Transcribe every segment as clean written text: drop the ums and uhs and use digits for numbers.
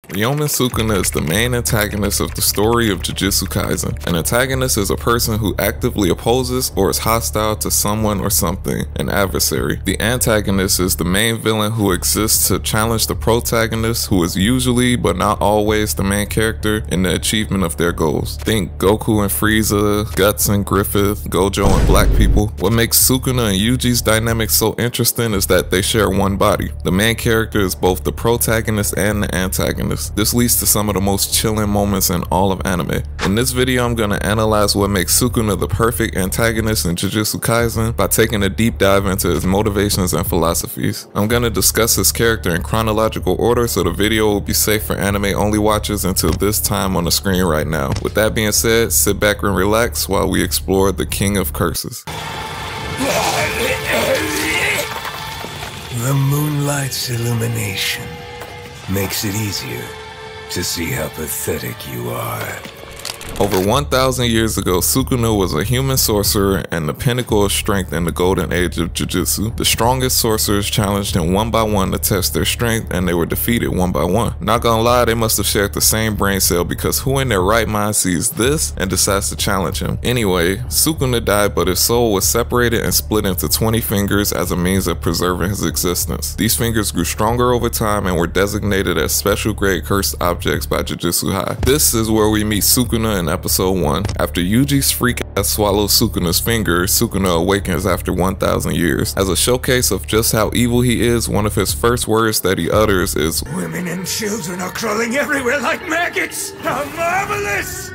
Ryomen Sukuna is the main antagonist of the story of Jujutsu Kaisen. An antagonist is a person who actively opposes or is hostile to someone or something, an adversary. The antagonist is the main villain who exists to challenge the protagonist, who is usually but not always the main character in the achievement of their goals. Think Goku and Frieza, Guts and Griffith, Gojo and Black People. What makes Sukuna and Yuji's dynamic so interesting is that they share one body. The main character is both the protagonist and the antagonist. This leads to some of the most chilling moments in all of anime. In this video, I'm going to analyze what makes Sukuna the perfect antagonist in Jujutsu Kaisen by taking a deep dive into his motivations and philosophies. I'm going to discuss his character in chronological order, so the video will be safe for anime only watchers until this time on the screen right now. With that being said, sit back and relax while we explore the King of Curses. The moonlight's illumination makes it easier to see how pathetic you are. Over 1,000 years ago, Sukuna was a human sorcerer and the pinnacle of strength in the golden age of Jujutsu. The strongest sorcerers challenged him one by one to test their strength, and they were defeated one by one. Not gonna lie, they must have shared the same brain cell, because who in their right mind sees this and decides to challenge him? Anyway, Sukuna died, but his soul was separated and split into 20 fingers as a means of preserving his existence. These fingers grew stronger over time and were designated as special grade cursed objects by Jujutsu High. This is where we meet Sukuna in episode 1. After Yuji's freak ass swallows Sukuna's finger, Sukuna awakens after 1,000 years. As a showcase of just how evil he is, one of his first words that he utters is, "Women and children are crawling everywhere like maggots! How marvelous!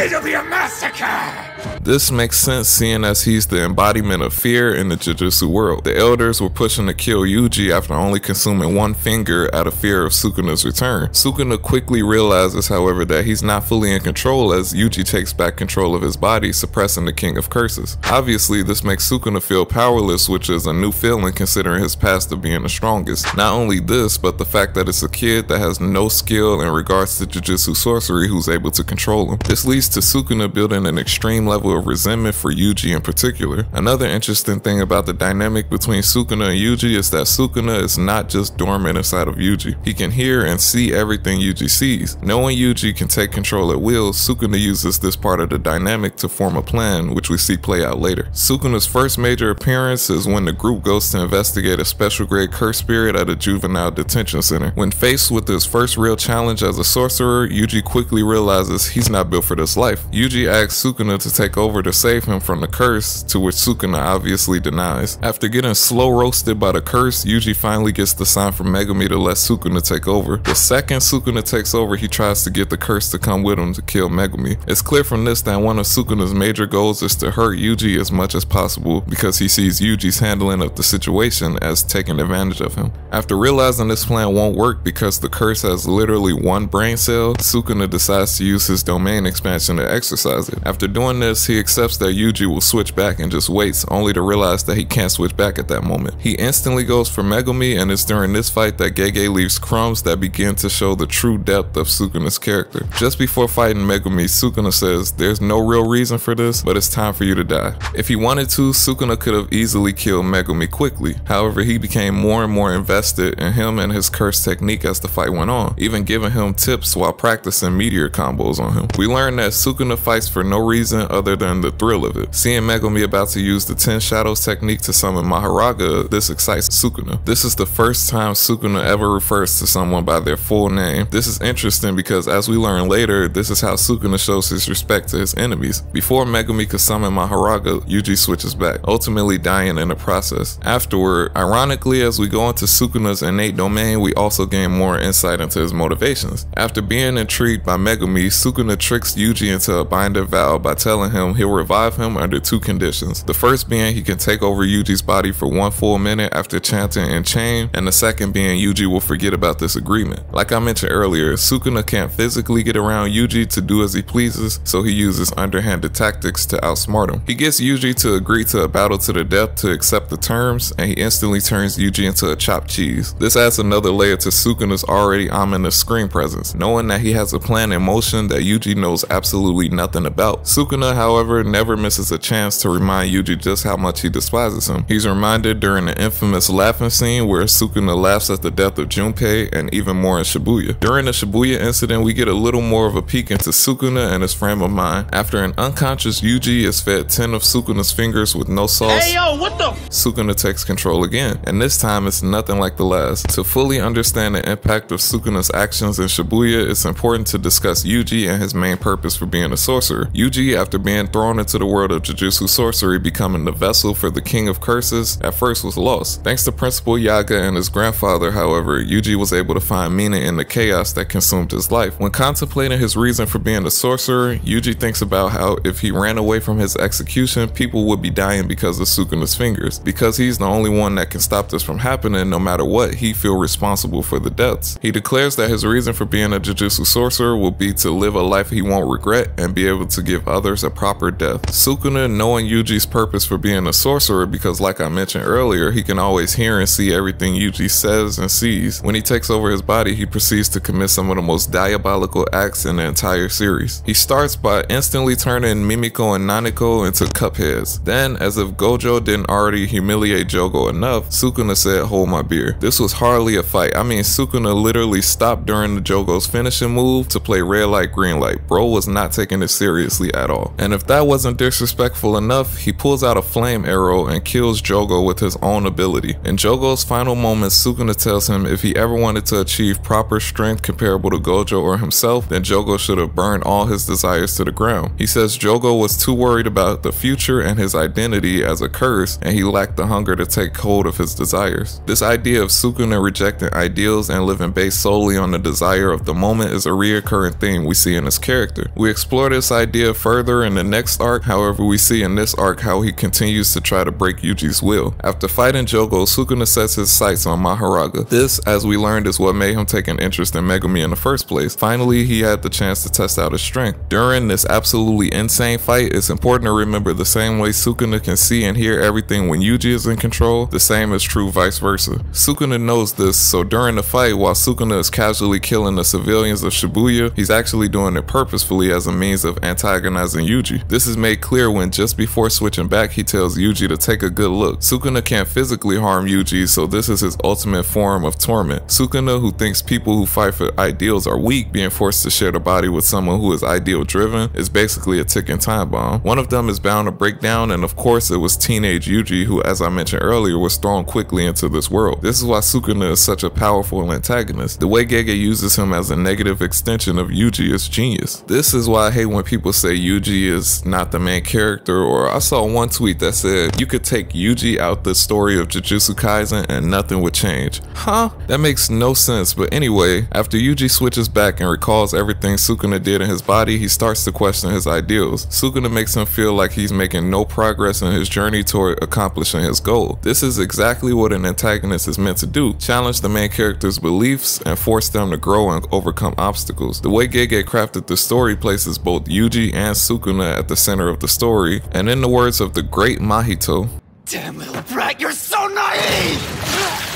It'll be a massacre!" This makes sense, seeing as he's the embodiment of fear in the Jujutsu world. The elders were pushing to kill Yuji after only consuming one finger out of fear of Sukuna's return. Sukuna quickly realizes, however, that he's not fully in control as Yuji takes back control of his body, suppressing the King of Curses. Obviously, this makes Sukuna feel powerless, which is a new feeling considering his past of being the strongest. Not only this, but the fact that it's a kid that has no skill in regards to Jujutsu sorcery who's able to control him. This leads to Sukuna building an extreme level of resentment for Yuji in particular. Another interesting thing about the dynamic between Sukuna and Yuji is that Sukuna is not just dormant inside of Yuji. He can hear and see everything Yuji sees. Knowing Yuji can take control at will, Sukuna uses this part of the dynamic to form a plan, which we see play out later. Sukuna's first major appearance is when the group goes to investigate a special grade curse spirit at a juvenile detention center. When faced with his first real challenge as a sorcerer, Yuji quickly realizes he's not built for this life. Yuji asks Sukuna to take over to save him from the curse, to which Sukuna obviously denies. After getting slow roasted by the curse, Yuji finally gets the sign from Megumi to let Sukuna take over. The second Sukuna takes over, he tries to get the curse to come with him to kill Megumi. It's clear from this that one of Sukuna's major goals is to hurt Yuji as much as possible, because he sees Yuji's handling of the situation as taking advantage of him. After realizing this plan won't work because the curse has literally one brain cell, Sukuna decides to use his domain expansion to exercise it. After doing this, he accepts that Yuji will switch back and just waits, only to realize that he can't switch back at that moment. He instantly goes for Megumi, and it's during this fight that Gege leaves crumbs that begin to show the true depth of Sukuna's character. Just before fighting Megumi, Sukuna says, "There's no real reason for this, but it's time for you to die." If he wanted to, Sukuna could have easily killed Megumi quickly. However, he became more and more invested in him and his curse technique as the fight went on, even giving him tips while practicing meteor combos on him. We learn that Sukuna fights for no reason other than the thrill of it. Seeing Megumi about to use the 10 Shadows technique to summon Maharaga, this excites Sukuna. This is the first time Sukuna ever refers to someone by their full name. This is interesting because, as we learn later, this is how Sukuna shows his respect to his enemies. Before Megumi could summon Maharaga, Yuji switches back, ultimately dying in the process. Afterward, ironically, as we go into Sukuna's innate domain, we also gain more insight into his motivations. After being intrigued by Megumi, Sukuna tricks Yuji into a binder vow by telling him he'll revive him under 2 conditions. The first being he can take over Yuji's body for 1 full minute after chanting Enchain, and the second being Yuji will forget about this agreement. Like I mentioned earlier, Sukuna can't physically get around Yuji to do as he pleases, so he uses underhanded tactics to outsmart him. He gets Yuji to agree to a battle to the death to accept the terms, and he instantly turns Yuji into a chopped cheese. This adds another layer to Sukuna's already ominous screen presence. Knowing that he has a plan in motion that Yuji knows absolutely nothing about. Sukuna, however, never misses a chance to remind Yuji just how much he despises him. He's reminded during the infamous laughing scene where Sukuna laughs at the death of Junpei, and even more in Shibuya. During the Shibuya incident, we get a little more of a peek into Sukuna and his frame of mind. After an unconscious Yuji is fed 10 of Sukuna's fingers with no sauce, hey yo, what the? Sukuna takes control again, and this time it's nothing like the last. To fully understand the impact of Sukuna's actions in Shibuya, it's important to discuss Yuji and his main purpose for being a sorcerer. Yuji, after being thrown into the world of Jujutsu sorcery, becoming the vessel for the King of Curses, at first was lost. Thanks to Principal Yaga and his grandfather, however, Yuji was able to find meaning in the chaos that consumed his life. When contemplating his reason for being a sorcerer, Yuji thinks about how if he ran away from his execution, people would be dying because of Sukuna's fingers. Because he's the only one that can stop this from happening, no matter what, he feels responsible for the deaths. He declares that his reason for being a Jujutsu sorcerer will be to live a life he won't regret and be able to give others a proper death. Sukuna, knowing Yuji's purpose for being a sorcerer, because like I mentioned earlier, he can always hear and see everything Yuji says and sees. When he takes over his body, he proceeds to commit some of the most diabolical acts in the entire series. He starts by instantly turning Mimiko and Nanako into cupheads. Then, as if Gojo didn't already humiliate Jogo enough, Sukuna said, "Hold my beer." This was hardly a fight. I mean, Sukuna literally stopped during the Jogo's finishing move to play red light, green light. Bro was not taking it seriously at all. And if that wasn't disrespectful enough, he pulls out a flame arrow and kills Jogo with his own ability. In Jogo's final moments, Sukuna tells him if he ever wanted to achieve proper strength comparable to Gojo or himself, then Jogo should have burned all his desires to the ground. He says Jogo was too worried about the future and his identity as a curse, and he lacked the hunger to take hold of his desires. This idea of Sukuna rejecting ideals and living based solely on the desire of the moment is a reoccurring theme we see in his character. We explore this idea further in the next arc, however we see in this arc how he continues to try to break Yuji's will. After fighting Jogo, Sukuna sets his sights on Mahoraga. This, as we learned, is what made him take an interest in Megumi in the first place. Finally, he had the chance to test out his strength. During this absolutely insane fight, it's important to remember the same way Sukuna can see and hear everything when Yuji is in control, the same is true vice versa. Sukuna knows this, so during the fight, while Sukuna is casually killing the civilians of Shibuya, he's actually doing it purposefully as a means of antagonizing Yuji. This is made clear when just before switching back, he tells Yuji to take a good look. Sukuna can't physically harm Yuji, so this is his ultimate form of torment. Sukuna, who thinks people who fight for ideals are weak, being forced to share the body with someone who is ideal driven, is basically a ticking time bomb. One of them is bound to break down, and of course it was teenage Yuji who, as I mentioned earlier, was thrown quickly into this world. This is why Sukuna is such a powerful antagonist. The way Gege uses him as a negative extension of Yuji is genius. This is why I hate when people say Yuji is not the main character, or I saw one tweet that said you could take Yuji out the story of Jujutsu Kaisen and nothing would change. Huh? That makes no sense, but anyway, after Yuji switches back and recalls everything Sukuna did in his body, he starts to question his ideals. Sukuna makes him feel like he's making no progress in his journey toward accomplishing his goal. This is exactly what an antagonist is meant to do: challenge the main character's beliefs and force them to grow and overcome obstacles. The way Gege crafted the story places both Yuji and Sukuna at the center of the story, and in the words of the great Mahito, Damn little brat, you're so naive!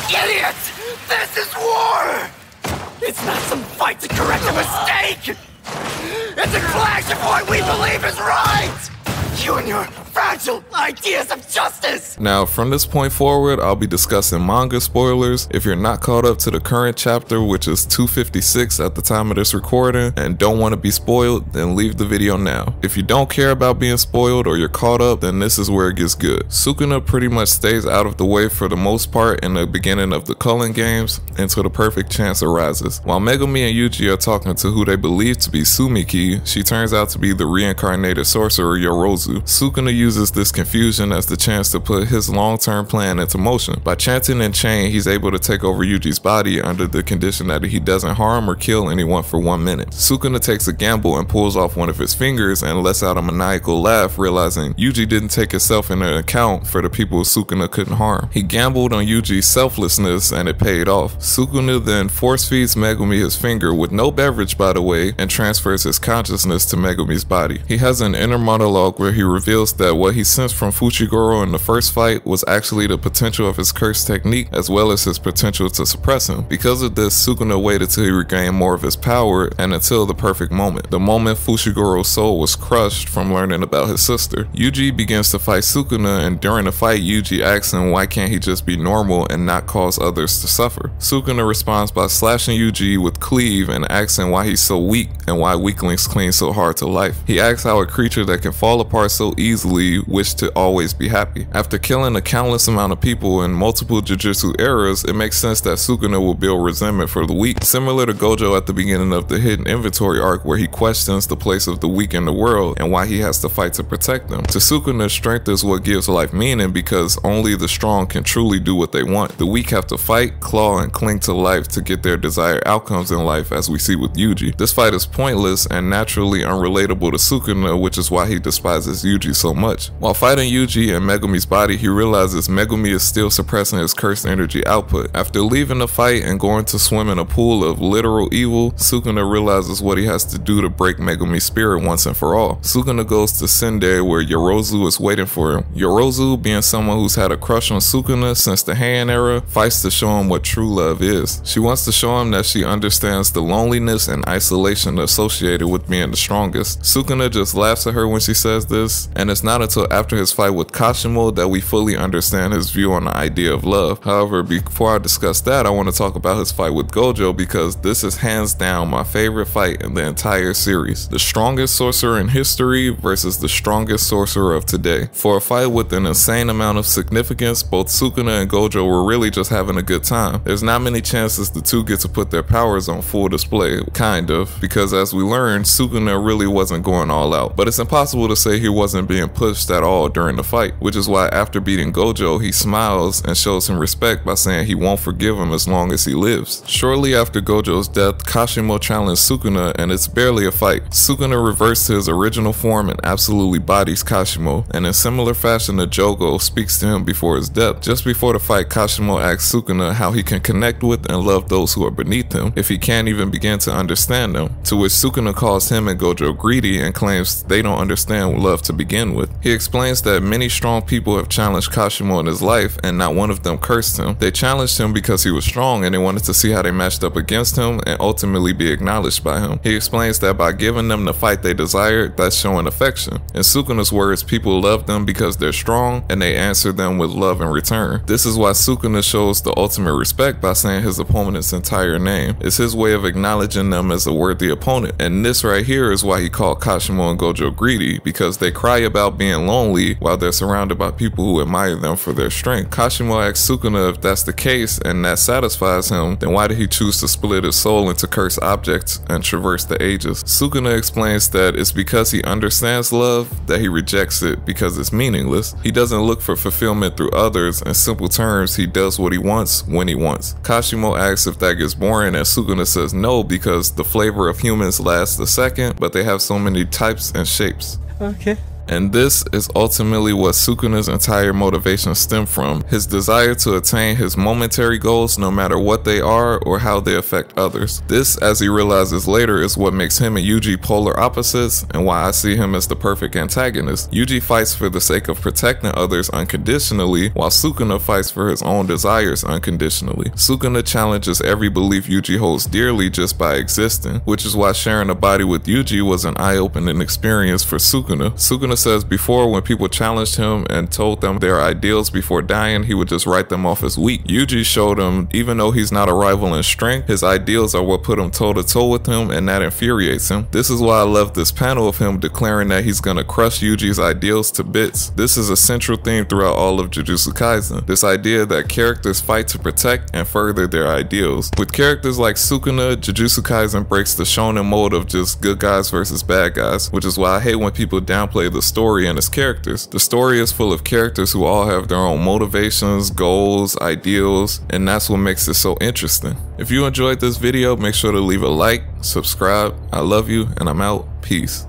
Idiot! This is war! It's not some fight to correct a mistake! It's a clash of what we believe is right! You and your fragile ideas of justice! Now, from this point forward, I'll be discussing manga spoilers. If you're not caught up to the current chapter, which is 256 at the time of this recording, and don't want to be spoiled, then leave the video now. If you don't care about being spoiled or you're caught up, then this is where it gets good. Sukuna pretty much stays out of the way for the most part in the beginning of the Culling games until the perfect chance arises. While Megumi and Yuji are talking to who they believe to be Sumiki, she turns out to be the reincarnated sorcerer Yorozu. Sukuna uses this confusion as the chance to put his long-term plan into motion. By chanting in chain, he's able to take over Yuji's body under the condition that he doesn't harm or kill anyone for 1 minute. Sukuna takes a gamble and pulls off one of his fingers and lets out a maniacal laugh, realizing Yuji didn't take himself into account for the people Sukuna couldn't harm. He gambled on Yuji's selflessness and it paid off. Sukuna then force feeds Megumi his finger with no beverage, by the way, and transfers his consciousness to Megumi's body. He has an inner monologue where he reveals that what he sensed from Fushiguro in the first fight was actually the potential of his curse technique as well as his potential to suppress him. Because of this, Sukuna waited till he regained more of his power and until the perfect moment. The moment Fushiguro's soul was crushed from learning about his sister. Yuji begins to fight Sukuna, and during the fight, Yuji asks him why can't he just be normal and not cause others to suffer. Sukuna responds by slashing Yuji with cleave and asking why he's so weak and why weaklings cling so hard to life. He asks how a creature that can fall apart so easily wished to always be happy. After killing a countless amount of people in multiple Jujutsu eras, it makes sense that Sukuna will build resentment for the weak, similar to Gojo at the beginning of the Hidden Inventory arc where he questions the place of the weak in the world and why he has to fight to protect them. To Sukuna, strength is what gives life meaning because only the strong can truly do what they want. The weak have to fight, claw, and cling to life to get their desired outcomes in life, as we see with Yuji. This fight is pointless and naturally unrelatable to Sukuna, which is why he despises Yuji so much. While fighting Yuji and Megumi's body, he realizes Megumi is still suppressing his cursed energy output. After leaving the fight and going to swim in a pool of literal evil, Sukuna realizes what he has to do to break Megumi's spirit once and for all. Sukuna goes to Sendai where Yorozu is waiting for him. Yorozu, being someone who's had a crush on Sukuna since the Heian era, fights to show him what true love is. She wants to show him that she understands the loneliness and isolation associated with being the strongest. Sukuna just laughs at her when she says this, and it's not until after his fight with Kashimo that we fully understand his view on the idea of love. However, before I discuss that, I want to talk about his fight with Gojo because this is hands down my favorite fight in the entire series. The strongest sorcerer in history versus the strongest sorcerer of today. For a fight with an insane amount of significance, both Sukuna and Gojo were really just having a good time. There's not many chances the two get to put their powers on full display, kind of, because as we learned, Sukuna really wasn't going all out, but it's impossible to say he wasn't being pushed at all during the fight, which is why after beating Gojo, he smiles and shows him respect by saying he won't forgive him as long as he lives. Shortly after Gojo's death, Kashimo challenged Sukuna, and it's barely a fight. Sukuna reverts to his original form and absolutely bodies Kashimo, and in similar fashion to Jogo speaks to him before his death. Just before the fight, Kashimo asks Sukuna how he can connect with and love those who are beneath him if he can't even begin to understand them, to which Sukuna calls him and Gojo greedy and claims they don't understand love to begin with. He explains that many strong people have challenged Kashimo in his life and not one of them cursed him. They challenged him because he was strong and they wanted to see how they matched up against him and ultimately be acknowledged by him. He explains that by giving them the fight they desired, that's showing affection. In Sukuna's words, people love them because they're strong and they answer them with love in return. This is why Sukuna shows the ultimate respect by saying his opponent's entire name. It's his way of acknowledging them as a worthy opponent, and this right here is why he called Kashimo and Gojo greedy, because they cry about being lonely while they're surrounded by people who admire them for their strength. Kashimo asks Sukuna if that's the case and that satisfies him, then why did he choose to split his soul into cursed objects and traverse the ages? Sukuna explains that it's because he understands love that he rejects it because it's meaningless. He doesn't look for fulfillment through others. In simple terms, he does what he wants when he wants. Kashimo asks if that gets boring, and Sukuna says no because the flavor of humans lasts a second, but they have so many types and shapes. Okay. And this is ultimately what Sukuna's entire motivation stemmed from, his desire to attain his momentary goals no matter what they are or how they affect others. This, as he realizes later, is what makes him and Yuji polar opposites and why I see him as the perfect antagonist. Yuji fights for the sake of protecting others unconditionally, while Sukuna fights for his own desires unconditionally. Sukuna challenges every belief Yuji holds dearly just by existing, which is why sharing a body with Yuji was an eye-opening experience for Sukuna. Sukuna says before, when people challenged him and told them their ideals before dying, he would just write them off as weak. Yuji showed him, even though he's not a rival in strength, his ideals are what put him toe-to-toe with him, and that infuriates him. This is why I love this panel of him declaring that he's gonna crush Yuji's ideals to bits. This is a central theme throughout all of Jujutsu Kaisen, this idea that characters fight to protect and further their ideals. With characters like Sukuna, Jujutsu Kaisen breaks the shonen mode of just good guys versus bad guys, which is why I hate when people downplay the story and its characters. The story is full of characters who all have their own motivations, goals, ideals, and that's what makes it so interesting. If you enjoyed this video, make sure to leave a like, subscribe. I love you, and I'm out. Peace.